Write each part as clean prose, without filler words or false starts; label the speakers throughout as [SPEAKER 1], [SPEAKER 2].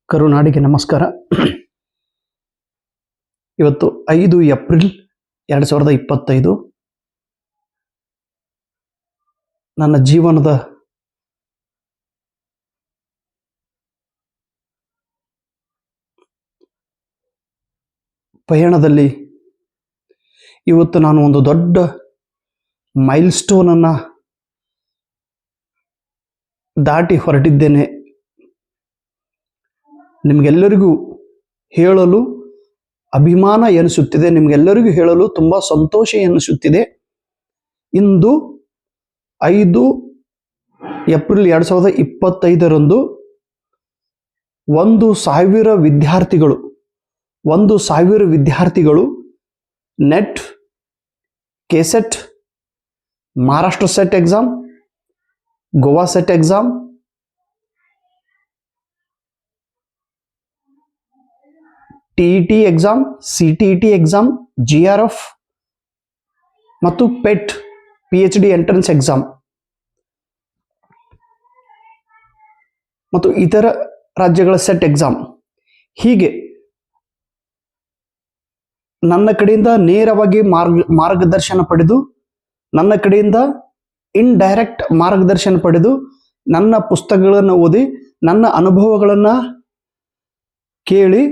[SPEAKER 1] ಕರುನಾಡಿಗೆ ನಮಸ್ಕಾರ. ಇವತ್ತು 5 ಏಪ್ರಿಲ್ 2025. ನನ್ನ ಜೀವನದ ಪಯಣದಲ್ಲಿ ಇವತ್ತು ನಾನು ಒಂದು ದೊಡ್ಡ ಮೈಲ್ ಸ್ಟೋನ್ ಅನ್ನು ದಾಟಿ ಹೊರಟಿದ್ದೇನೆ. ನಿಮಗೆಲ್ಲರಿಗೂ ಹೇಳಲು ಅಭಿಮಾನ ಎನಿಸುತ್ತಿದೆ, ನಿಮಗೆಲ್ಲರಿಗೂ ಹೇಳಲು ತುಂಬ ಸಂತೋಷ ಎನಿಸುತ್ತಿದೆ. ಇಂದು 5 ಏಪ್ರಿಲ್ 2025 1,000 ವಿದ್ಯಾರ್ಥಿಗಳು net, KSET, Maharashtra set exam, Goa set exam, TET exam, CTET exam, GRF ಮತ್ತು ಪೆಟ್ PhD ಎಂಟ್ರೆನ್ಸ್ ಎಕ್ಸಾಮ್ ಮತ್ತು ಇತರ ರಾಜ್ಯಗಳ ಸೆಟ್ ಎಕ್ಸಾಮ್, ಹೀಗೆ ನನ್ನ ಕಡೆಯಿಂದ ನೇರವಾಗಿ ಮಾರ್ಗದರ್ಶನ ಪಡೆದು, ನನ್ನ ಕಡೆಯಿಂದ ಇಂಡೈರೆಕ್ಟ್ ಮಾರ್ಗದರ್ಶನ ಪಡೆದು, ನನ್ನ ಪುಸ್ತಕಗಳನ್ನು ಓದಿ, ನನ್ನ ಅನುಭವಗಳನ್ನು ಕೇಳಿ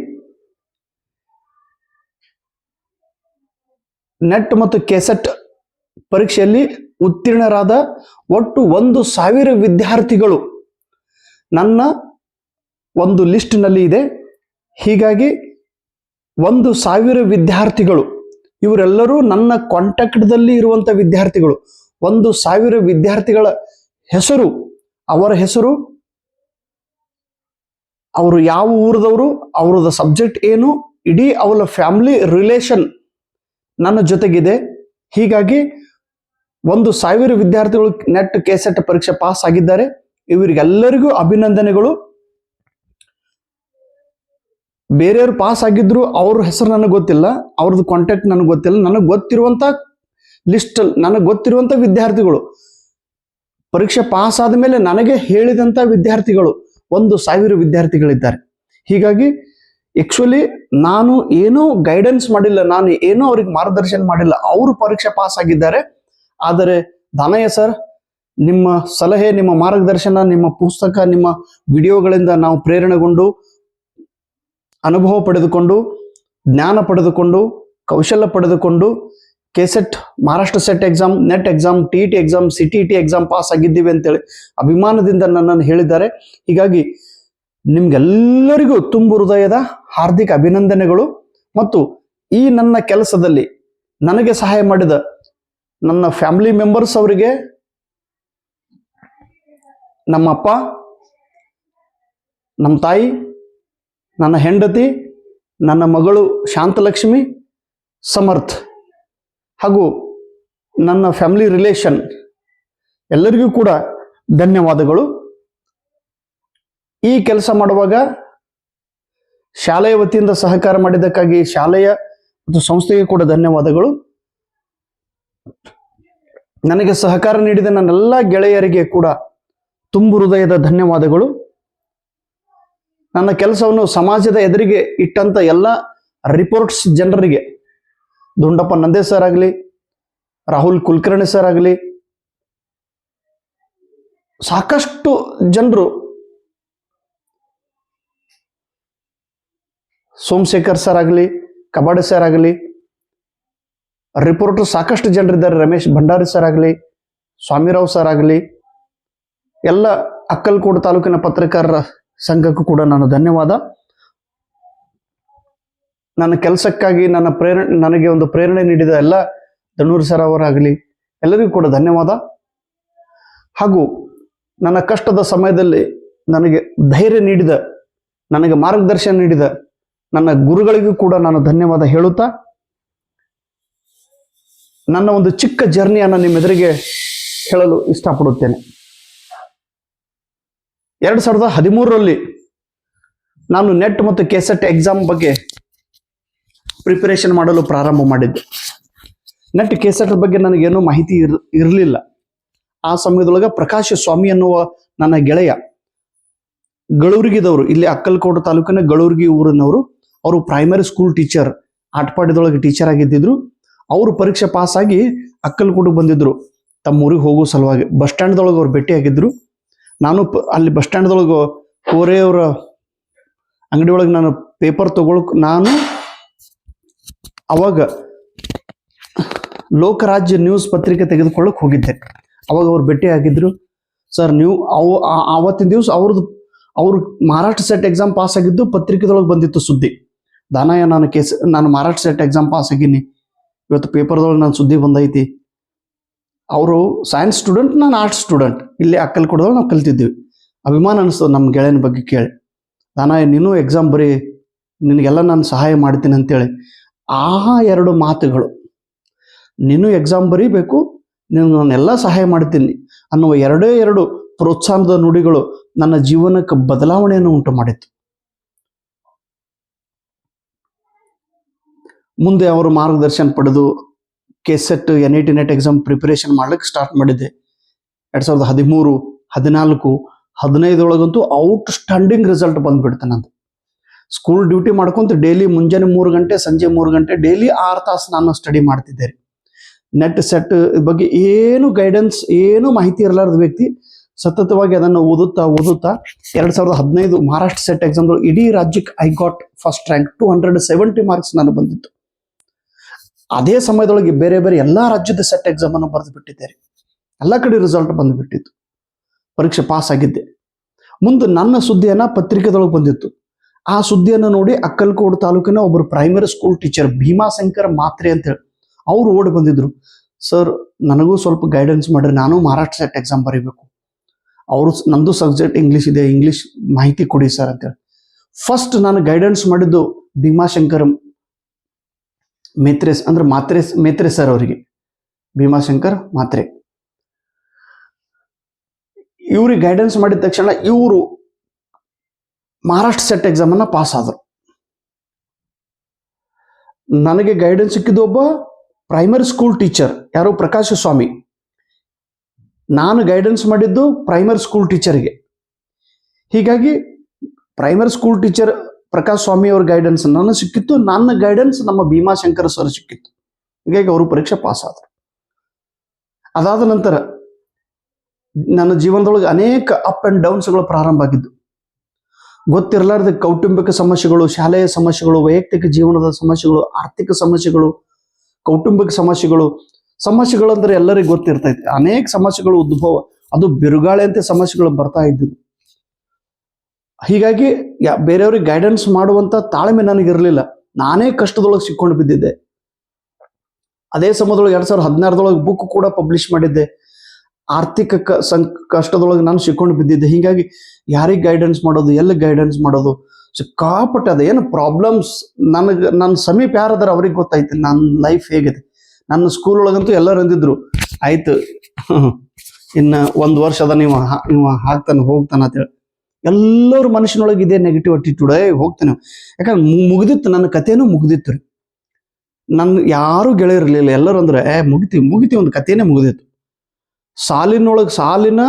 [SPEAKER 1] ನೆಟ್ ಮತ್ತು ಕೆಸೆಟ್ ಪರೀಕ್ಷೆಯಲ್ಲಿ ಉತ್ತೀರ್ಣರಾದ ಒಟ್ಟು 1,000 ವಿದ್ಯಾರ್ಥಿಗಳು ನನ್ನ ಒಂದು ಲಿಸ್ಟ್ನಲ್ಲಿ ಇದೆ. ಹೀಗಾಗಿ 1,000 ವಿದ್ಯಾರ್ಥಿಗಳು, ಇವರೆಲ್ಲರೂ ನನ್ನ ಕಾಂಟ್ಯಾಕ್ಟ್ದಲ್ಲಿ ಇರುವಂಥ ವಿದ್ಯಾರ್ಥಿಗಳು. 1,000 ವಿದ್ಯಾರ್ಥಿಗಳ ಹೆಸರು, ಅವರ ಹೆಸರು, ಅವರು ಯಾವ ಊರದವರು, ಅವರದ ಸಬ್ಜೆಕ್ಟ್ ಏನು, ಇಡೀ ಅವರ ಫ್ಯಾಮಿಲಿ ರಿಲೇಷನ್ ನನ್ನ ಜೊತೆಗಿದೆ. ಹೀಗಾಗಿ 1,000 ವಿದ್ಯಾರ್ಥಿಗಳು ನೆಟ್ ಕೆಸೆಟ್ ಪರೀಕ್ಷೆ ಪಾಸ್ ಆಗಿದ್ದಾರೆ. ಇವರಿಗೆಲ್ಲರಿಗೂ ಅಭಿನಂದನೆಗಳು. ಬೇರೆಯವರು ಪಾಸ್ ಆಗಿದ್ರು, ಅವ್ರ ಹೆಸರು ನನಗೆ ಗೊತ್ತಿಲ್ಲ, ಅವ್ರದ್ದು ಕಾಂಟ್ಯಾಕ್ಟ್ ನನಗೆ ಗೊತ್ತಿಲ್ಲ. ನನಗೆ ಗೊತ್ತಿರುವಂಥ ಲಿಸ್ಟ್, ನನಗೆ ಗೊತ್ತಿರುವಂಥ ವಿದ್ಯಾರ್ಥಿಗಳು, ಪರೀಕ್ಷೆ ಪಾಸ್ ಆದಮೇಲೆ ನನಗೆ ಹೇಳಿದಂಥ ವಿದ್ಯಾರ್ಥಿಗಳು 1,000 ವಿದ್ಯಾರ್ಥಿಗಳಿದ್ದಾರೆ. ಹೀಗಾಗಿ ಆ್ಯಕ್ಚುಲಿ ನಾನು ಏನೂ ಗೈಡೆನ್ಸ್ ಮಾಡಿಲ್ಲ, ನಾನು ಏನೂ ಅವ್ರಿಗೆ ಮಾರ್ಗದರ್ಶನ ಮಾಡಿಲ್ಲ, ಅವರು ಪರೀಕ್ಷೆ ಪಾಸ್ ಆಗಿದ್ದಾರೆ. ಆದರೆ ದಾನಯ್ಯ ಸರ್, ನಿಮ್ಮ ಸಲಹೆ, ನಿಮ್ಮ ಮಾರ್ಗದರ್ಶನ, ನಿಮ್ಮ ಪುಸ್ತಕ, ನಿಮ್ಮ ವಿಡಿಯೋಗಳಿಂದ ನಾವು ಪ್ರೇರಣೆಗೊಂಡು, ಅನುಭವ ಪಡೆದುಕೊಂಡು, ಜ್ಞಾನ ಪಡೆದುಕೊಂಡು, ಕೌಶಲ್ಯ ಪಡೆದುಕೊಂಡು KSET, Maharashtra set exam, net exam, TET exam, CTET exam pass ಆಗಿದ್ದೀವಿ ಅಂತೇಳಿ ಅಭಿಮಾನದಿಂದ ನನ್ನನ್ನು ಹೇಳಿದ್ದಾರೆ. ಹೀಗಾಗಿ ನಿಮ್ಗೆಲ್ಲರಿಗೂ ತುಂಬು ಹೃದಯದ ಹಾರ್ದಿಕ ಅಭಿನಂದನೆಗಳು. ಮತ್ತು ಈ ನನ್ನ ಕೆಲಸದಲ್ಲಿ ನನಗೆ ಸಹಾಯ ಮಾಡಿದ ನನ್ನ ಫ್ಯಾಮಿಲಿ ಮೆಂಬರ್ಸ್ ಅವರಿಗೆ, ನಮ್ಮಪ್ಪ, ನಮ್ಮ ತಾಯಿ, ನನ್ನ ಹೆಂಡತಿ, ನನ್ನ ಮಗಳು ಶಾಂತಲಕ್ಷ್ಮಿ, ಸಮರ್ಥ್ ಹಾಗೂ ನನ್ನ ಫ್ಯಾಮಿಲಿ ರಿಲೇಷನ್ ಎಲ್ಲರಿಗೂ ಕೂಡ ಧನ್ಯವಾದಗಳು. ಈ ಕೆಲಸ ಮಾಡುವಾಗ ಶಾಲೆಯ ವತಿಯಿಂದ ಸಹಕಾರ ಮಾಡಿದ್ದಕ್ಕಾಗಿ ಶಾಲೆಯ ಮತ್ತು ಸಂಸ್ಥೆಗೆ ಕೂಡ ಧನ್ಯವಾದಗಳು. ನನಗೆ ಸಹಕಾರ ನೀಡಿದ ನನ್ನೆಲ್ಲ ಗೆಳೆಯರಿಗೆ ಕೂಡ ತುಂಬು ಹೃದಯದ ಧನ್ಯವಾದಗಳು. ನನ್ನ ಕೆಲಸವನ್ನು ಸಮಾಜದ ಎದುರಿಗೆ ಇಟ್ಟಂತ ಎಲ್ಲ ರಿಪೋರ್ಟ್ಸ್ ಜನರಿಗೆ, ದುಂಡಪ್ಪ ನಂದೇ ಸರ್ ಆಗಲಿ, ರಾಹುಲ್ ಕುಲಕರ್ಣಿ ಸರ್ ಆಗಲಿ, ಸಾಕಷ್ಟು ಜನರು, ಸೋಮಶೇಖರ್ ಸರ್ ಆಗಲಿ, ಕಬಾಡಿ ಸರ್ ಆಗಲಿ, ರಿಪೋರ್ಟರ್ ಸಾಕಷ್ಟು ಜನರಿದ್ದಾರೆ, ರಮೇಶ್ ಭಂಡಾರಿ ಸರ್ ಆಗಲಿ, ಸ್ವಾಮಿರಾವ್ ಸರ್ ಆಗಲಿ, ಎಲ್ಲ ಅಕ್ಕಲಕೋಟೆ ತಾಲೂಕಿನ ಪತ್ರಕಾರರ ಸಂಘಕ್ಕೂ ಕೂಡ ನಾನು ಧನ್ಯವಾದ. ನನ್ನ ಕೆಲಸಕ್ಕಾಗಿ ನನಗೆ ಒಂದು ಪ್ರೇರಣೆ ನೀಡಿದ ಎಲ್ಲ ದಣ್ಣೂರು ಸರ್ ಅವರಾಗಲಿ, ಎಲ್ಲರಿಗೂ ಕೂಡ ಧನ್ಯವಾದ. ಹಾಗೂ ನನ್ನ ಕಷ್ಟದ ಸಮಯದಲ್ಲಿ ನನಗೆ ಧೈರ್ಯ ನೀಡಿದ, ನನಗೆ ಮಾರ್ಗದರ್ಶನ ನೀಡಿದ ನನ್ನ ಗುರುಗಳಿಗೂ ಕೂಡ ನಾನು ಧನ್ಯವಾದ ಹೇಳುತ್ತಾ, ನನ್ನ ಒಂದು ಚಿಕ್ಕ ಜರ್ನಿಯನ್ನು ನಿಮ್ಮ ಎದುರಿಗೆ ಹೇಳಲು ಇಷ್ಟಪಡುತ್ತೇನೆ. 2013ರಲ್ಲಿ ನಾನು ನೆಟ್ ಮತ್ತು ಕೆಸೆಟ್ ಎಕ್ಸಾಮ್ ಬಗ್ಗೆ ಪ್ರಿಪರೇಷನ್ ಮಾಡಲು ಪ್ರಾರಂಭ ಮಾಡಿದ್ದೆ. ನೆಟ್ ಕೆಸೆಟ್ ಬಗ್ಗೆ ನನಗೇನೂ ಮಾಹಿತಿ ಇರಲಿಲ್ಲ. ಆ ಸಮಯದೊಳಗೆ ಪ್ರಕಾಶ್ ಸ್ವಾಮಿ ಅನ್ನುವ ನನ್ನ ಗೆಳೆಯ ಗಳೂರಿಗಿದವರು, ಇಲ್ಲಿ ಅಕ್ಕಲಕೋಟೆ ತಾಲೂಕಿನ ಗಳೂರಿಗೆ ಊರಿನವರು. ಅವರು ಪ್ರೈಮರಿ ಸ್ಕೂಲ್ ಟೀಚರ್, ಆಟಪಾಡ್ಯದೊಳಗೆ ಟೀಚರ್ ಆಗಿದ್ದಿದ್ರು. ಅವರು ಪರೀಕ್ಷೆ ಪಾಸ್ ಆಗಿ ಅಕ್ಕಲಕೋಟೆಗೆ ಬಂದಿದ್ರು ತಮ್ಮ ಊರಿಗೆ ಹೋಗೋ ಸಲುವಾಗಿ. ಬಸ್ ಸ್ಟ್ಯಾಂಡ್ದೊಳಗೆ ಅವ್ರು ಭೇಟಿಯಾಗಿದ್ರು. ನಾನು ಅಲ್ಲಿ ಬಸ್ ಸ್ಟ್ಯಾಂಡ್ದೊಳಗೆ ಕೋರೆಯವರ ಅಂಗಡಿ ಒಳಗೆ ನಾನು ಪೇಪರ್ ತಗೊಳಕ್ ನಾನು ಅವಾಗ ಲೋಕರಾಜ್ಯ ನ್ಯೂಸ್ ಪತ್ರಿಕೆ ತೆಗೆದುಕೊಳ್ಳಕ್ಕೆ ಹೋಗಿದ್ದೆ. ಅವಾಗ ಅವ್ರು ಭೇಟಿ ಆಗಿದ್ರು. ಸರ್ ನೀವು ಆವತ್ತಿನ ದಿವಸ ಅವರು ಮಹಾರಾಷ್ಟ್ರ ಸೆಟ್ ಎಕ್ಸಾಮ್ ಪಾಸ್ ಆಗಿದ್ದು ಪತ್ರಿಕೆದೊಳಗೆ ಬಂದಿತ್ತು ಸುದ್ದಿ. ದಾನಯ್ಯ ನಾನು ಮಹಾರಾಷ್ಟ್ರ ಸೆಟ್ ಎಕ್ಸಾಮ್ ಪಾಸ್ ಆಗೀನಿ, ಇವತ್ತು ಪೇಪರ್ದೊಳಗೆ ನಾನು ಸುದ್ದಿ ಬಂದೈತಿ. ಅವರು ಸೈನ್ಸ್ ಸ್ಟೂಡೆಂಟ್, ನಾನು ಆರ್ಟ್ಸ್ ಸ್ಟೂಡೆಂಟ್. ಇಲ್ಲಿ ಅಕ್ಕಲಕೋಟೆದೊಳಗೆ ನಾವು ಕಲ್ತಿದ್ದೀವಿ. ಅಭಿಮಾನ ಅನಿಸ್ತದೆ ನಮ್ಮ ಗೆಳೆಯನ ಬಗ್ಗೆ ಕೇಳಿ. ದಾನಯ್ಯ ನೀನು ಎಕ್ಸಾಮ್ ಬರೀ, ನಿನಗೆಲ್ಲ ನಾನು ಸಹಾಯ ಮಾಡ್ತೀನಿ ಅಂತೇಳಿ. ಆ ಎರಡು ಮಾತುಗಳು, ನೀನು ಎಕ್ಸಾಮ್ ಬರೀಬೇಕು, ನಾನೆಲ್ಲ ಸಹಾಯ ಮಾಡ್ತೀನಿ ಅನ್ನುವ ಎರಡು ಪ್ರೋತ್ಸಾಹದ ನುಡಿಗಳು ನನ್ನ ಜೀವನಕ್ಕೆ ಬದಲಾವಣೆಯನ್ನು ಉಂಟು ಮಾಡಿತ್ತು. ಮುಂದೆ ಅವರು ಮಾರ್ಗದರ್ಶನ ಪಡೆದು KSET NIT net exam preparation ಮಾಡ್ಲಿಕ್ಕೆ ಸ್ಟಾರ್ಟ್ ಮಾಡಿದ್ದೆ. 2013, 14, 15 ಔಟ್ ಸ್ಟ್ಯಾಂಡಿಂಗ್ ರಿಸಲ್ಟ್ ಬಂದ್ಬಿಡ್ತೆ ನಂದು. ಸ್ಕೂಲ್ ಡ್ಯೂಟಿ ಮಾಡ್ಕೊಂತ ಡೈಲಿ ಮುಂಜಾನೆ 3 ಗಂಟೆ ಸಂಜೆ 3 ಗಂಟೆ ಡೈಲಿ 6 ತಾಸು ನಾನು ಸ್ಟಡಿ ಮಾಡ್ತಿದ್ದೆ. ನೆಟ್ ಸೆಟ್ ಬಗ್ಗೆ ಏನು ಗೈಡೆನ್ಸ್, ಏನು ಮಾಹಿತಿ ಇರಲಾರ್ದ ವ್ಯಕ್ತಿ ಸತತವಾಗಿ ಅದನ್ನು ಓದುತ್ತಾ 2015 ಮಹಾರಾಷ್ಟ್ರ ಸೆಟ್ ಎಕ್ಸಾಮ್ ಇಡೀ ರಾಜ್ಯಕ್ಕೆ I got first rank. 270 marks ನಾನು ಬಂದಿತ್ತು. ಅದೇ ಸಮಯದೊಳಗೆ ಬೇರೆ ಬೇರೆ ಎಲ್ಲಾ ರಾಜ್ಯದ ಸೆಟ್ ಎಕ್ಸಾಮ್ ಅನ್ನು ಬರೆದು ಬಿಟ್ಟಿದ್ದಾರೆ. ಎಲ್ಲ ಕಡೆ ರಿಸಲ್ಟ್ ಬಂದುಬಿಟ್ಟಿತ್ತು. ಪರೀಕ್ಷೆ ಪಾಸ್ ಆಗಿದ್ದೆ. ಮುಂದೆ ನನ್ನ ಸುದ್ದಿಯನ್ನ ಪತ್ರಿಕೆದೊಳಗೆ ಬಂದಿತ್ತು. ಆ ಸುದ್ದಿಯನ್ನು ನೋಡಿ ಅಕ್ಕಲಕೋಟೆ ತಾಲೂಕಿನ ಒಬ್ಬರು ಪ್ರೈಮರಿ ಸ್ಕೂಲ್ ಟೀಚರ್ ಭೀಮಾಶಂಕರ್ ಮಾತ್ರೆ ಅಂತೇಳಿ ಅವ್ರು ಓಡಿ ಬಂದಿದ್ರು. ಸರ್ ನನಗೂ ಸ್ವಲ್ಪ ಗೈಡೆನ್ಸ್ ಮಾಡ್ರಿ, ನಾನು ಮಹಾರಾಷ್ಟ್ರ ಸೆಟ್ ಎಕ್ಸಾಮ್ ಬರೀಬೇಕು. ನಂದು ಸಬ್ಜೆಕ್ಟ್ ಇಂಗ್ಲೀಷ್ ಇದೆ, ಇಂಗ್ಲೀಷ್ ಮಾಹಿತಿ ಕೊಡಿ ಸರ್ ಅಂತೇಳಿ. ಫಸ್ಟ್ ನಾನು ಗೈಡೆನ್ಸ್ ಮಾಡಿದ್ದು ಭೀಮಾಶಂಕರ್ ಮೇತ್ರೆ ಸರ್ ಅವರಿಗೆ. ಭೀಮಾಶಂಕರ್ ಮಾತ್ರೆ ಇವ್ರಿಗೆ ಗೈಡೆನ್ಸ್ ಮಾಡಿದ ತಕ್ಷಣ ಇವರು ಮಹಾರಾಷ್ಟ್ರ ಸೆಟ್ ಎಕ್ಸಾಮ್ ಅನ್ನ ಪಾಸ್ ಆದರು. ನನಗೆ ಗೈಡೆನ್ಸ್ ಸಿಕ್ಕಿದ್ದು ಒಬ್ಬ ಪ್ರೈಮರಿ ಸ್ಕೂಲ್ ಟೀಚರ್, ಯಾರು ಪ್ರಕಾಶ್ ಸ್ವಾಮಿ. ನಾನು ಗೈಡೆನ್ಸ್ ಮಾಡಿದ್ದು ಪ್ರೈಮರಿ ಸ್ಕೂಲ್ ಟೀಚರ್ಗೆ. ಹೀಗಾಗಿ primary school teacher Prakash Swami ಅವ್ರ ಗೈಡೆನ್ಸ್ ನನಗೆ ಸಿಕ್ಕಿತ್ತು, ನನ್ನ ಗೈಡೆನ್ಸ್ ನಮ್ಮ ಭೀಮಾಶಂಕರ್ ಸರ್ ಸಿಕ್ಕಿತ್ತು. ಹೀಗಾಗಿ ಅವರು ಪರೀಕ್ಷೆ ಪಾಸ್ ಆದರು. ಅದಾದ ನಂತರ ನನ್ನ ಜೀವನದೊಳಗೆ ಅನೇಕ ಅಪ್ ಅಂಡ್ ಡೌನ್ಸ್ಗಳು ಪ್ರಾರಂಭ ಆಗಿದ್ದು. ಗೊತ್ತಿರಲಾರ್ದ ಕೌಟುಂಬಿಕ ಸಮಸ್ಯೆಗಳು, ಶಾಲೆಯ ಸಮಸ್ಯೆಗಳು, ವೈಯಕ್ತಿಕ ಜೀವನದ ಸಮಸ್ಯೆಗಳು, ಆರ್ಥಿಕ ಸಮಸ್ಯೆಗಳು, ಕೌಟುಂಬಿಕ ಸಮಸ್ಯೆಗಳು ಅಂದ್ರೆ ಎಲ್ಲರಿಗೂ ಗೊತ್ತಿರ್ತೈತಿ. ಅನೇಕ ಸಮಸ್ಯೆಗಳು ಉದ್ಭವ, ಅದು ಬಿರುಗಾಳಿ ಅಂತ ಸಮಸ್ಯೆಗಳು ಬರ್ತಾ ಇದ್ದಿದ್ದು. ಹೀಗಾಗಿ ಬೇರೆಯವ್ರಿಗೆ ಗೈಡೆನ್ಸ್ ಮಾಡುವಂತ ತಾಳ್ಮೆ ನನಗಿರಲಿಲ್ಲ. ನಾನೇ ಕಷ್ಟದೊಳಗೆ ಸಿಕ್ಕೊಂಡು ಬಿದ್ದಿದ್ದೆ. ಅದೇ ಸಮಯದೊಳಗೆ 2016 ಬುಕ್ ಕೂಡ ಪಬ್ಲಿಷ್ ಮಾಡಿದ್ದೆ. ಆರ್ಥಿಕ ಕಷ್ಟದೊಳಗೆ ನಾನು ಸಿಕ್ಕೊಂಡು ಬಿದ್ದಿದ್ದೆ. ಹೀಗಾಗಿ ಯಾರಿಗೆ ಗೈಡೆನ್ಸ್ ಮಾಡೋದು, ಎಲ್ಲಿ ಗೈಡೆನ್ಸ್ ಮಾಡೋದು, ಸಿಕ್ಕಾಪಟ್ಟೆ ಅದೇನು ಪ್ರಾಬ್ಲಮ್ಸ್. ನನ್ನ ಸಮೀಪ ಯಾರದಾರ ಅವ್ರಿಗೆ ಗೊತ್ತಾಯ್ತು ನನ್ನ ಲೈಫ್ ಹೇಗಿದೆ. ನನ್ನ ಸ್ಕೂಲ್ ಒಳಗಂತೂ ಎಲ್ಲರೂ ಅಂದಿದ್ರು, ಆಯ್ತು ಇನ್ನು 1 ವರ್ಷ ಅದ ನೀವು ಹಾಕ್ತಾನೆ ಹೋಗ್ತಾನ ಅಂತೇಳಿ. ಎಲ್ಲರೂ ಮನುಷ್ಯನೊಳಗೆ ಇದೇ ನೆಗೆಟಿವ್ ಅಟಿಟ್ಯೂಡ್, ಹೋಗ್ತಾನೆ. ಯಾಕಂದ್ರೆ ಮುಗ್ದಿತ್ತು, ನನ್ನ ಕಥೆನೂ ಮುಗ್ದಿತ್ತು ರೀ. ನನ್ನ ಯಾರೂ ಗೆಳೆಯರಿರ್ಲಿಲ್ಲ. ಎಲ್ಲರೂ ಅಂದ್ರೆ ಮುಗಿತಿ ಒಂದು ಕಥೆನೇ ಮುಗ್ದಿತ್ತು. ಸಾಲಿನ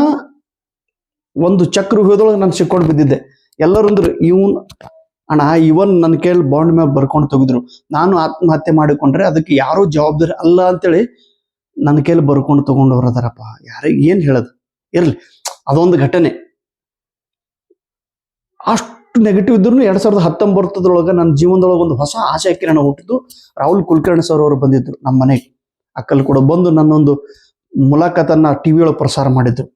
[SPEAKER 1] ಒಂದು ಚಕ್ರವ್ಯೂಹದೊಳಗೆ ನಾನು ಸಿಕ್ಕೊಂಡು ಬಿದ್ದಿದ್ದೆ. ಎಲ್ಲರೂ ಅಂದ್ರೆ ಇವನ್ ನನ್ನ ಕೇಳಿ ಬಾಂಡ್ ಮೇಲೆ ಬರ್ಕೊಂಡು ತೆಗೆದ್ರು. ನಾನು ಆತ್ಮಹತ್ಯೆ ಮಾಡಿಕೊಂಡ್ರೆ ಅದಕ್ಕೆ ಯಾರೂ ಜವಾಬ್ದಾರಿ ಅಲ್ಲ ಅಂತೇಳಿ ನನ್ನ ಕೈಲಿ ಬರ್ಕೊಂಡು ತಗೊಂಡವ್ರು ಅದಾರಪ್ಪ. ಯಾರಿಗೆ ಏನ್ ಹೇಳೋದು ಇರ್ಲಿ, ಅದೊಂದು ಘಟನೆ. ಅಷ್ಟು ನೆಗೆಟಿವ್ ಇದ್ರು 2019 ನನ್ನ ಜೀವನದೊಳಗೆ ಒಂದು ಹೊಸ ಆಶಯ ಕಿರಣ ಹುಟ್ಟಿದ್ದು. ರಾಹುಲ್ ಕುಲಕರ್ಣಿ ಸರ್ ಅವರು ಬಂದಿದ್ರು ನಮ್ಮ ಮನೆಗೆ. ಅಕ್ಕಲಕೋಟೆ ಬಂದು ನನ್ನೊಂದು ಮುಲಾಖತನ್ನ ಟಿವಿ ಒಳಗೆ ಪ್ರಸಾರ ಮಾಡಿದ್ರು.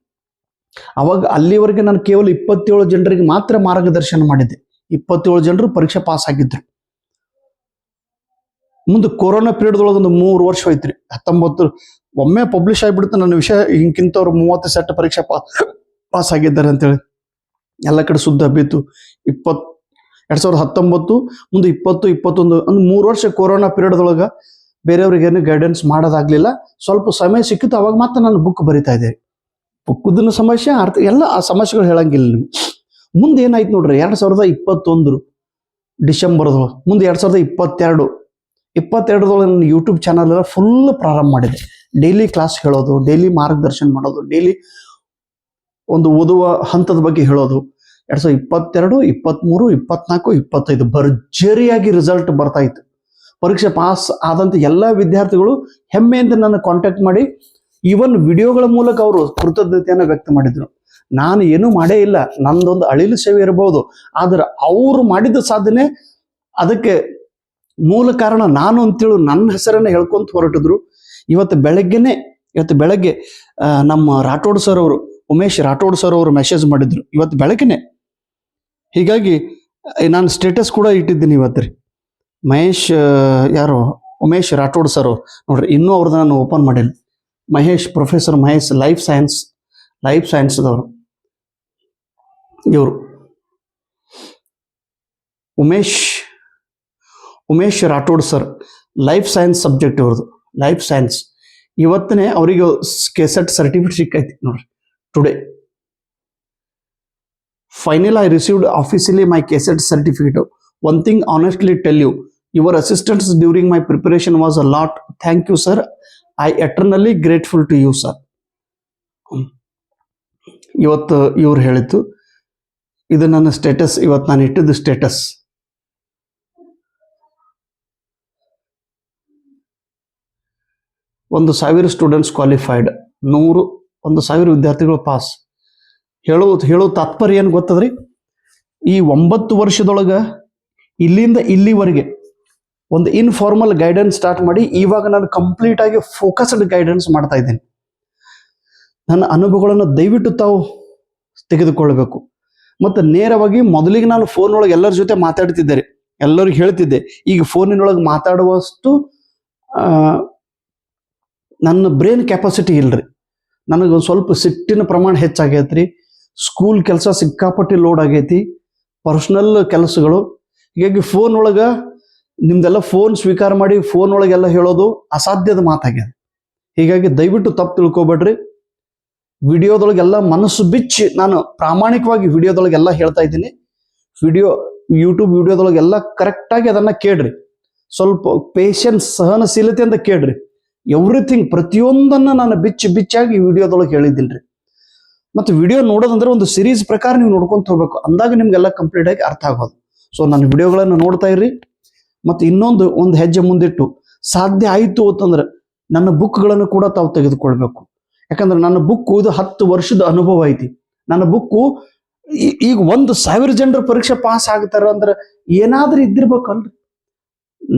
[SPEAKER 1] ಅವಾಗ ಅಲ್ಲಿವರೆಗೆ ನಾನು ಕೇವಲ 27 ಜನರಿಗೆ ಮಾತ್ರ ಮಾರ್ಗದರ್ಶನ ಮಾಡಿದ್ದೆ. 27 ಜನರು ಪರೀಕ್ಷೆ ಪಾಸ್ ಆಗಿದ್ರು. ಮುಂದೆ ಕೊರೋನಾ ಪೀರಿಯಡ್ ಒಂದು 3 ವರ್ಷ ಹೋಯ್ತ್ರಿ. 19 ಒಮ್ಮೆ ಪಬ್ಲಿಷ್ ಆಗಿಬಿಡುತ್ತೆ ನನ್ನ ವಿಷಯ, ಹಿಂಗಿಂತವ್ರು 30 ಸೆಟ್ ಪರೀಕ್ಷೆ ಪಾಸ್ ಆಗಿದ್ದಾರೆ ಅಂತೇಳಿ ಎಲ್ಲ ಕಡೆ ಸುದ್ದಿ ಹಬ್ಬಿತ್ತು. 2019 ಮುಂದೆ 20, 21 ಒಂದು 3 ವರ್ಷ ಕೊರೋನಾ ಪೀರಿಯಡ್ದೊಳಗೆ ಬೇರೆಯವ್ರಿಗೇನು ಗೈಡೆನ್ಸ್ ಮಾಡೋದಾಗ್ಲಿಲ್ಲ. ಸ್ವಲ್ಪ ಸಮಯ ಸಿಕ್ಕಿತ್ತು, ಅವಾಗ ಮಾತ್ರ ನಾನು ಬುಕ್ ಬರಿತಾ ಇದ್ದೆ. ಬುಕ್ಕುದನ್ನ ಸಮಸ್ಯೆ, ಎಲ್ಲ ಆ ಸಮಸ್ಯೆಗಳು ಹೇಳಂಗಿಲ್ಲ ನಿಮ್ಗೆ. ಮುಂದೆ ಏನಾಯ್ತು ನೋಡ್ರಿ, 2021 ಡಿಸೆಂಬರ್ದೊಳಗೆ. ಮುಂದೆ 2022 ನನ್ನ ಯೂಟ್ಯೂಬ್ ಚಾನಲ್ ಎಲ್ಲ ಫುಲ್ ಪ್ರಾರಂಭ ಮಾಡಿದೆ. ಡೈಲಿ ಕ್ಲಾಸ್ ಹೇಳೋದು, ಡೈಲಿ ಮಾರ್ಗದರ್ಶನ ಮಾಡೋದು, ಡೈಲಿ ಒಂದು ಓದುವ ಹಂತದ ಬಗ್ಗೆ ಹೇಳೋದು. 2022, 23, 24, 25 ಭರ್ಜರಿಯಾಗಿ ರಿಸಲ್ಟ್ ಬರ್ತಾ ಇತ್ತು. ಪರೀಕ್ಷೆ ಪಾಸ್ ಆದಂಥ ಎಲ್ಲ ವಿದ್ಯಾರ್ಥಿಗಳು ಹೆಮ್ಮೆಯಿಂದ ನನ್ನ ಕಾಂಟ್ಯಾಕ್ಟ್ ಮಾಡಿ ಈವನ್ ವಿಡಿಯೋಗಳ ಮೂಲಕ ಅವರು ಕೃತಜ್ಞತೆಯನ್ನು ವ್ಯಕ್ತ ಮಾಡಿದ್ರು. ನಾನು ಏನೂ ಮಾಡೇ ಇಲ್ಲ, ನಂದೊಂದು ಅಳಿಲು ಸೇವೆ ಇರಬಹುದು, ಆದ್ರೆ ಅವರು ಮಾಡಿದ ಸಾಧನೆ ಅದಕ್ಕೆ ಮೂಲ ಕಾರಣ ನಾನು ಅಂತೇಳಿ ನನ್ನ ಹೆಸರನ್ನು ಹೇಳ್ಕೊಂತ ಹೊರಟಿದ್ರು. ಇವತ್ತು ಬೆಳಗ್ಗೆ ನಮ್ಮ ರಾಠೋಡ್ ಸರ್ ಅವರು, ಉಮೇಶ್ ರಾಠೋಡ್ ಸರ್ ಅವರು ಮೆಸೇಜ್ ಮಾಡಿದ್ರು ಇವತ್ತು ಬೆಳಗ್ಗೆನೆ. ಹೀಗಾಗಿ ನಾನು ಸ್ಟೇಟಸ್ ಕೂಡ ಇಟ್ಟಿದ್ದೀನಿ ಇವತ್ತು ರೀ. ಉಮೇಶ್ ರಾಠೋಡ್ ಸರ್ ಅವರು ನೋಡ್ರಿ, ಇನ್ನೂ ಅವ್ರದ್ದು ನಾನು ಓಪನ್ ಮಾಡಿಲ್ಲ. ಪ್ರೊಫೆಸರ್ ಮಹೇಶ್ ಲೈಫ್ ಸೈನ್ಸ್ದವರು ಇವರು. Umesh Rathod sir life science subject ಇವ್ರದ್ದು, ಲೈಫ್ ಸೈನ್ಸ್. ಇವತ್ತನೇ ಅವರಿಗೆ ಕೆಸೆಟ್ ಸರ್ಟಿಫಿಕೇಟ್ ಸಿಕ್ಕೈತಿ ನೋಡ್ರಿ. Today final I received officially my KSET certificate. One thing honestly tell you, your assistance during my preparation was a lot. Thank you sir, I eternally grateful to you sir. ಇವತ್ತು ಇವ್ರು ಹೇಳಿತ್ತು, ಇದು ನನ್ನ status, ಇವತ್ತು ನಾನು ಇಟ್ಟಿದ್ದು status. ಒಂದು 1000 students qualified, 1,000 ವಿದ್ಯಾರ್ಥಿಗಳು ಪಾಸ್. ಹೇಳೋ ತಾತ್ಪರ್ಯ ಏನು ಗೊತ್ತದ್ರಿ? ಈ 9 ವರ್ಷದೊಳಗೆ ಇಲ್ಲಿಂದ ಇಲ್ಲಿವರೆಗೆ ಒಂದು ಇನ್ಫಾರ್ಮಲ್ ಗೈಡೆನ್ಸ್ ಸ್ಟಾರ್ಟ್ ಮಾಡಿ ಇವಾಗ ನಾನು ಕಂಪ್ಲೀಟ್ ಆಗಿ ಫೋಕಸ್ಡ್ ಗೈಡೆನ್ಸ್ ಮಾಡ್ತಾ ಇದ್ದೀನಿ. ನನ್ನ ಅನುಭವಗಳನ್ನು ದಯವಿಟ್ಟು ತಾವು ತೆಗೆದುಕೊಳ್ಬೇಕು. ಮತ್ತು ನೇರವಾಗಿ ಮೊದಲಿಗೆ ನಾನು ಫೋನ್ ಒಳಗೆ ಎಲ್ಲರ ಜೊತೆ ಮಾತಾಡ್ತಿದ್ದೆ, ಎಲ್ಲರಿಗೂ ಹೇಳ್ತಿದ್ದೆ. ಈಗ ಫೋನಿನೊಳಗೆ ಮಾತಾಡುವಷ್ಟು ನನ್ನ ಬ್ರೈನ್ ಕೆಪಾಸಿಟಿ ಇಲ್ರಿ. ನನಗೊಂದು ಸ್ವಲ್ಪ ಸಿಟ್ಟಿನ ಪ್ರಮಾಣ ಹೆಚ್ಚಾಗೈತ್ರಿ. ಸ್ಕೂಲ್ ಕೆಲಸ ಸಿಕ್ಕಾಪಟ್ಟಿ ಲೋಡ್ ಆಗೈತಿ, ಪರ್ಸ್ನಲ್ ಕೆಲಸಗಳು. ಹೀಗಾಗಿ ಫೋನ್ ಒಳಗೆ ನಿಮ್ದೆಲ್ಲ ಫೋನ್ ಸ್ವೀಕಾರ ಮಾಡಿ ಫೋನ್ ಒಳಗೆಲ್ಲ ಹೇಳೋದು ಅಸಾಧ್ಯದ ಮಾತಾಗ್ಯದ. ಹೀಗಾಗಿ ದಯವಿಟ್ಟು ತಪ್ಪು ತಿಳ್ಕೊಬೇಡ್ರಿ. ವಿಡಿಯೋದೊಳಗೆಲ್ಲ ಮನಸ್ಸು ಬಿಚ್ಚಿ ನಾನು ಪ್ರಾಮಾಣಿಕವಾಗಿ ವಿಡಿಯೋದೊಳಗೆಲ್ಲ ಹೇಳ್ತಾ ಇದ್ದೀನಿ. ಯೂಟ್ಯೂಬ್ ವಿಡಿಯೋದೊಳಗೆಲ್ಲ ಕರೆಕ್ಟಾಗಿ ಅದನ್ನು ಕೇಳ್ರಿ. ಸ್ವಲ್ಪ ಪೇಷನ್ಸ್, ಸಹನಶೀಲತೆ ಅಂತ ಕೇಳ್ರಿ. ಎವ್ರಿಥಿಂಗ್ ಪ್ರತಿಯೊಂದನ್ನು ನಾನು ಬಿಚ್ಚಾಗಿ ವಿಡಿಯೋದೊಳಗೆ ಹೇಳಿದ್ದೀನಿ ರೀ. ಮತ್ತು ವಿಡಿಯೋ ನೋಡೋದಂದ್ರೆ ಒಂದು ಸಿರೀಸ್ ಪ್ರಕಾರ ನೀವು ನೋಡ್ಕೊಂತ ಹೋಗ್ಬೇಕು, ಅಂದಾಗ ನಿಮ್ಗೆಲ್ಲ ಕಂಪ್ಲೀಟ್ ಆಗಿ ಅರ್ಥ ಆಗೋದು. ಸೊ ನನ್ನ ವಿಡಿಯೋಗಳನ್ನು ನೋಡ್ತಾ ಇರ್ರಿ. ಮತ್ತು ಒಂದು ಹೆಜ್ಜೆ ಮುಂದಿಟ್ಟು ಸಾಧ್ಯ ಆಯಿತು ಅಂತಂದ್ರೆ ನನ್ನ ಬುಕ್ಗಳನ್ನು ಕೂಡ ತಾವು ತೆಗೆದುಕೊಳ್ಬೇಕು. ಯಾಕಂದ್ರೆ ನನ್ನ ಬುಕ್ಕು ಇದು 10 ವರ್ಷದ ಅನುಭವ ಐತಿ. ನನ್ನ ಬುಕ್ಕು ಈಗ 1,000 ಜನರು ಪರೀಕ್ಷೆ ಪಾಸ್ ಆಗ್ತಾರ ಅಂದ್ರೆ ಏನಾದ್ರೂ ಇದ್ದಿರ್ಬೇಕಲ್ರಿ.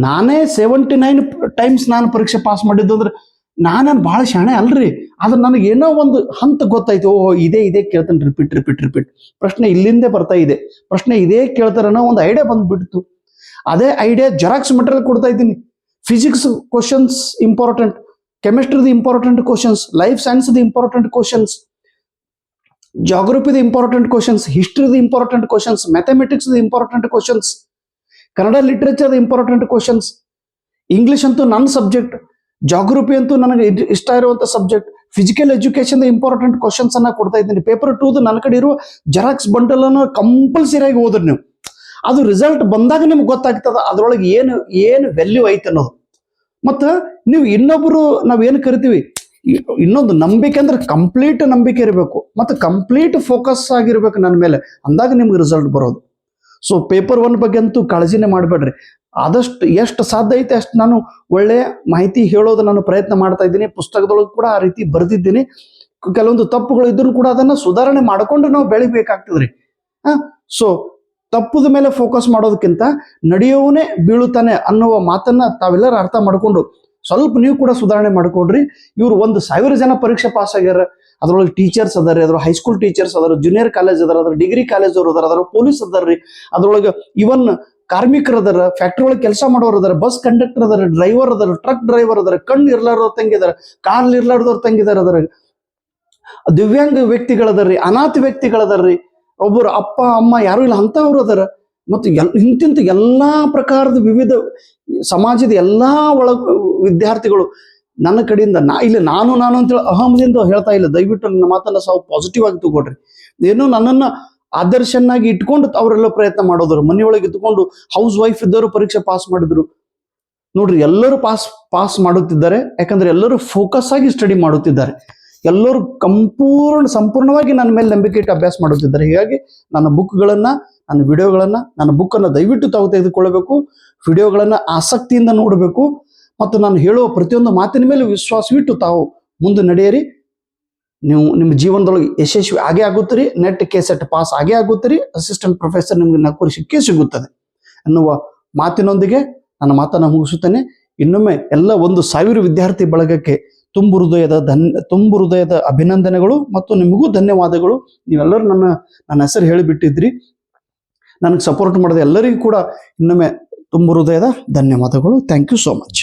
[SPEAKER 1] ನಾನೇ 79 ಟೈಮ್ಸ್ ನಾನು ಪರೀಕ್ಷೆ ಪಾಸ್ ಮಾಡಿದ್ದು ಅಂದ್ರೆ ನಾನು ಭಾಳ ಶಾಣೆ ಅಲ್ರಿ. ಆದ್ರೆ ನನಗೆ ಏನೋ ಒಂದು ಹಂತ ಗೊತ್ತಾಯ್ತು, ಓಹೋ ಇದೇ ಕೇಳ್ತಾನೆ, ರಿಪೀಟ್ ಪ್ರಶ್ನೆ ಇಲ್ಲಿಂದೇ ಬರ್ತಾ ಇದೆ, ಪ್ರಶ್ನೆ ಇದೇ ಕೇಳ್ತಾರ ಅನ್ನೋ ಒಂದು ಐಡಿಯಾ ಬಂದ್ಬಿಡ್ತು. ಅದೇ ಐಡಿಯಾ ಜೆರಾಕ್ಸ್ ಮೆಟೀರಿಯಲ್ ಕೊಡ್ತಾ ಇದ್ದೀನಿ. ಫಿಸಿಕ್ಸ್ ಕ್ವಶನ್ಸ್ ಇಂಪಾರ್ಟೆಂಟ್, ಕೆಮಿಸ್ಟ್ರಿದು ಇಂಪಾರ್ಟೆಂಟ್ ಕ್ವಶನ್ಸ್, ಲೈಫ್ ಸೈನ್ಸ್ದು ಇಂಪಾರ್ಟೆಂಟ್ ಕ್ವಶನ್ಸ್, ಜಾಗ್ರಫಿದು ಇಂಪಾರ್ಟೆಂಟ್ ಕ್ವಶನ್ಸ್, ಹಿಸ್ಟ್ರಿದು ಇಂಪಾರ್ಟೆಂಟ್ ಕ್ವಶನ್ಸ್, ಮ್ಯಾಥಮೆಟಿಕ್ಸ್ದು ಇಂಪಾರ್ಟೆಂಟ್ ಕ್ವಶನ್ಸ್, ಕನ್ನಡ ಲಿಟ್ರೇಚರ್ದು ಇಂಪಾರ್ಟೆಂಟ್ ಕ್ವಶನ್ಸ್, ಇಂಗ್ಲಿಷ್ ಅಂತೂ ನನ್ನ ಸಬ್ಜೆಕ್ಟ್, ಜಾಗ್ರಫಿ ಅಂತೂ ನನಗೆ ಇಷ್ಟ ಇರುವಂಥ subject, physical education important questions ಅನ್ನ ಕೊಡ್ತಾ ಇದ್ದೀನಿ. ಪೇಪರ್ 2 ನನ್ನ ಕಡೆ ಇರುವ ಜೆರಾಕ್ಸ್ ಬಂಡಲ್ ಅನ್ನು ಕಂಪಲ್ಸರಿಯಾಗಿ ಓದ್ರಿ ನೀವು. ಅದು ರಿಸಲ್ಟ್ ಬಂದಾಗ ನಿಮ್ಗೆ ಗೊತ್ತಾಗ್ತದ ಅದರೊಳಗೆ ಏನು ವ್ಯಾಲ್ಯೂ ಐತೆ ಅನ್ನೋದು. ಮತ್ತು ನೀವು ಇನ್ನೊಬ್ರು ನಾವೇನು ಕರಿತೀವಿ, ಇನ್ನೊಂದು ನಂಬಿಕೆ ಅಂದ್ರೆ ಕಂಪ್ಲೀಟ್ ನಂಬಿಕೆ ಇರಬೇಕು ಮತ್ತು ಕಂಪ್ಲೀಟ್ ಫೋಕಸ್ ಆಗಿರ್ಬೇಕು ನನ್ನ ಮೇಲೆ, ಅಂದಾಗ ನಿಮ್ಗೆ ರಿಸಲ್ಟ್ ಬರೋದು. ಸೊ ಪೇಪರ್ 1 ಬಗ್ಗೆ ಅಂತೂ ಕಾಳಜಿನೇ ಮಾಡಬೇಡ್ರಿ. ಆದಷ್ಟು ಎಷ್ಟು ಸಾಧ್ಯ ಐತೆ ಅಷ್ಟು ನಾನು ಒಳ್ಳೆಯ ಮಾಹಿತಿ ಹೇಳೋದು ನಾನು ಪ್ರಯತ್ನ ಮಾಡ್ತಾ ಇದ್ದೀನಿ. ಪುಸ್ತಕದೊಳಗೆ ಕೂಡ ಆ ರೀತಿ ಬರೆದಿದ್ದೀನಿ. ಕೆಲವೊಂದು ತಪ್ಪುಗಳು ಇದ್ರೂ ಕೂಡ ಅದನ್ನು ಸುಧಾರಣೆ ಮಾಡಿಕೊಂಡು ನಾವು ಬೆಳಿಬೇಕಾಗ್ತದ್ರಿ. ಸೊ ತಪ್ಪದ ಮೇಲೆ ಫೋಕಸ್ ಮಾಡೋದಕ್ಕಿಂತ ನಡೆಯುವವನೇ ಬೀಳುತ್ತಾನೆ ಅನ್ನುವ ಮಾತನ್ನ ತಾವೆಲ್ಲರೂ ಅರ್ಥ ಮಾಡಿಕೊಂಡು ಸ್ವಲ್ಪ ನೀವು ಕೂಡ ಸುಧಾರಣೆ ಮಾಡ್ಕೊಡ್ರಿ. ಇವರು 1,000 ಜನ ಪರೀಕ್ಷೆ ಪಾಸ್ ಆಗ್ಯಾರ. ಅದ್ರೊಳಗೆ ಟೀಚರ್ಸ್ ಅದಾರ, ಅದ್ರ ಹೈಸ್ಕೂಲ್ ಟೀಚರ್ಸ್ ಅದಾರ, ಜೂನಿಯರ್ ಕಾಲೇಜ್ ಅದಾರ, ಅದ್ರ ಡಿಗ್ರಿ ಕಾಲೇಜ್ ಅವ್ರು ಅದಾರ, ಅದ್ರ ಪೊಲೀಸ್ ಅದಾರ್ರಿ, ಅದ್ರೊಳಗೆ ಇವನ್ ಕಾರ್ಮಿಕರು ಅದಾರ, ಫ್ಯಾಕ್ಟ್ರಿ ಒಳಗೆ ಕೆಲಸ ಮಾಡೋರು ಅದಾರ, ಬಸ್ ಕಂಡಕ್ಟರ್ ಅದಾರ, ಡ್ರೈವರ್ ಅದಾರ, ಟ್ರಕ್ ಡ್ರೈವರ್ ಅದಾರ, ಕಣ್ಣು ಇರ್ಲಾರ್ದವ್ರು ತಂಗಿದಾರ, ಕಾಲ್ ಇರ್ಲಾರ್ದವ್ರು ತಂಗಿದಾರ, ಅದರ ದಿವ್ಯಾಂಗ ವ್ಯಕ್ತಿಗಳದಾರ್ರಿ, ಅನಾಥ ವ್ಯಕ್ತಿಗಳದಾರ್ರಿ, ಒಬ್ಬರು ಅಪ್ಪ ಅಮ್ಮ ಯಾರು ಇಲ್ಲ ಅಂತವ್ರು ಅದಾರ. ಮತ್ತು ಇಂತಿಂತ ಎಲ್ಲಾ ಪ್ರಕಾರದ ವಿವಿಧ ಸಮಾಜದ ಎಲ್ಲಾ ವಿದ್ಯಾರ್ಥಿಗಳು ನನ್ನ ಕಡೆಯಿಂದ ನಾನು ಅಂತೇಳಿ ಅಹಮದಿಂದ ಹೇಳ್ತಾ ಇಲ್ಲ. ದಯವಿಟ್ಟು ನನ್ನ ಮಾತನ್ನ ಸ್ವಲ್ಪ ಪಾಸಿಟಿವ್ ಆಗಿ ತಗೊಳ್ರಿ. ಏನೋ ನನ್ನನ್ನ ಆದರ್ಶನಾಗಿ ಇಟ್ಕೊಂಡು ಅವರೆಲ್ಲ ಪ್ರಯತ್ನ ಮಾಡೋದ್ರು. ಮನೆಯೊಳಗೆ ಇಟ್ಕೊಂಡು ಹೌಸ್ ವೈಫ್ ಇದ್ದವರು ಪರೀಕ್ಷೆ ಪಾಸ್ ಮಾಡಿದ್ರು ನೋಡ್ರಿ. ಎಲ್ಲರೂ ಪಾಸ್ ಮಾಡುತ್ತಿದ್ದಾರೆ, ಯಾಕಂದ್ರೆ ಎಲ್ಲರೂ ಫೋಕಸ್ ಆಗಿ ಸ್ಟಡಿ ಮಾಡುತ್ತಿದ್ದಾರೆ. ಎಲ್ಲರೂ ಸಂಪೂರ್ಣವಾಗಿ ನನ್ನ ಮೇಲೆ ನಂಬಿಕೆ ಇಟ್ಟು ಅಭ್ಯಾಸ ಮಾಡುತ್ತಿದ್ದಾರೆ. ಹೀಗಾಗಿ ನನ್ನ ಬುಕ್ಗಳನ್ನು, ನನ್ನ ವಿಡಿಯೋಗಳನ್ನು, ನನ್ನ ಬುಕ್ಕನ್ನು ದಯವಿಟ್ಟು ತಾವು ತೆಗೆದುಕೊಳ್ಳಬೇಕು. ವಿಡಿಯೋಗಳನ್ನು ಆಸಕ್ತಿಯಿಂದ ನೋಡಬೇಕು ಮತ್ತು ನಾನು ಹೇಳುವ ಪ್ರತಿಯೊಂದು ಮಾತಿನ ಮೇಲೆ ವಿಶ್ವಾಸವಿಟ್ಟು ತಾವು ಮುಂದೆ ನಡೆಯಿರಿ. ನೀವು ನಿಮ್ಮ ಜೀವನದೊಳಗೆ ಯಶಸ್ವಿ ಆಗೇ ಆಗುತ್ತೀರಿ. ನೆಟ್ ಕೆಸೆಟ್ ಪಾಸ್ ಆಗೇ ಆಗುತ್ತೀರಿ. ಅಸಿಸ್ಟೆಂಟ್ ಪ್ರೊಫೆಸರ್ ನಿಮಗೆ ನೌಕರಿ ಸಿಗುತ್ತದೆ ಎನ್ನುವ ಮಾತಿನೊಂದಿಗೆ ನನ್ನ ಮಾತನ್ನು ಮುಗಿಸುತ್ತೇನೆ. ಇನ್ನೊಮ್ಮೆ ಎಲ್ಲ 1,000 ವಿದ್ಯಾರ್ಥಿ ಬಳಗಕ್ಕೆ ತುಂಬು ಹೃದಯದ ಅಭಿನಂದನೆಗಳು ಮತ್ತು ನಿಮಗೂ ಧನ್ಯವಾದಗಳು. ನೀವೆಲ್ಲರೂ ನನ್ನ ಹೆಸರು ಹೇಳಿಬಿಟ್ಟಿದ್ರಿ. ನನಗೆ ಸಪೋರ್ಟ್ ಮಾಡಿದ ಎಲ್ಲರಿಗೂ ಕೂಡ ಇನ್ನೊಮ್ಮೆ ತುಂಬು ಹೃದಯದ ಧನ್ಯವಾದಗಳು. Thank you so much.